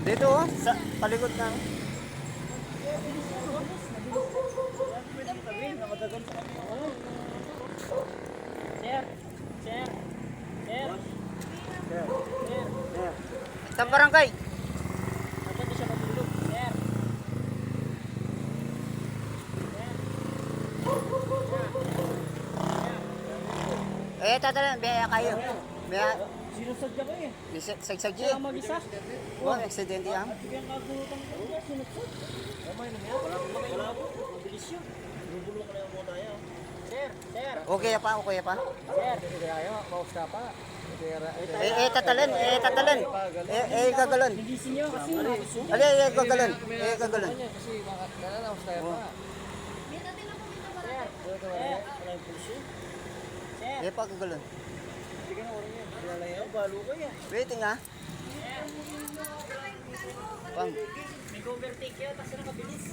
Dito oh, sa palikod na. Sir. Sa barangay. Dapat di siya matulog. Sir. Tatalan, biya kayo. Biya, Sinusadya ko eh. sagsagji. Kaya mag-isa. Oh, aksidente yan. Bigyan kagulutan ko. Sinusad. Wala po. Mabilis yun. Bubulong ka na yung muna tayo. Sir. Okay pa, okay pa. Sir. Tatalan. Gagalan. Nagising niyo. Gagalan. Gagalan. Wala yung pulso. Sir. Pa gagalan. Hindi ka na orin yan. Kilalayaw. Balo ko yan. Waiting ah. Pang. May overtake yun. Tapos nakabilis.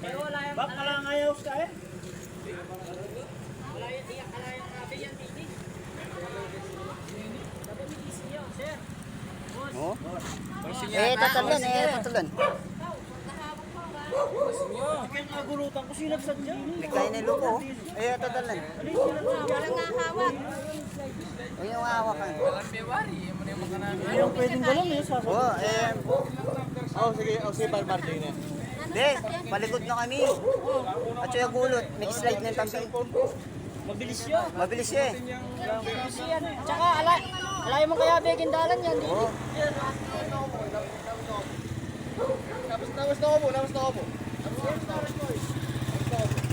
Pero wala yung... Bak, kailangan ayaw ka eh. Wala yung nabi yan, Titi. Dapat nagising niyo, sir. Boss. Oh. Tatalan. Bigyan kagulutan ko. Sinapsad niya. Kaya na loko. Tatalan. Walang hahawak. O yung hawakan. Yung pwedeng galong eh. Sige, Balmarte yun. Hindi, palikod na kami. At yung gulot, may slide na yung tambi. Mabilis yun. Mabilis eh. Mabilis yan. Tsaka alay mo kaya begin dalan yan. Oo. Tapos na ako po.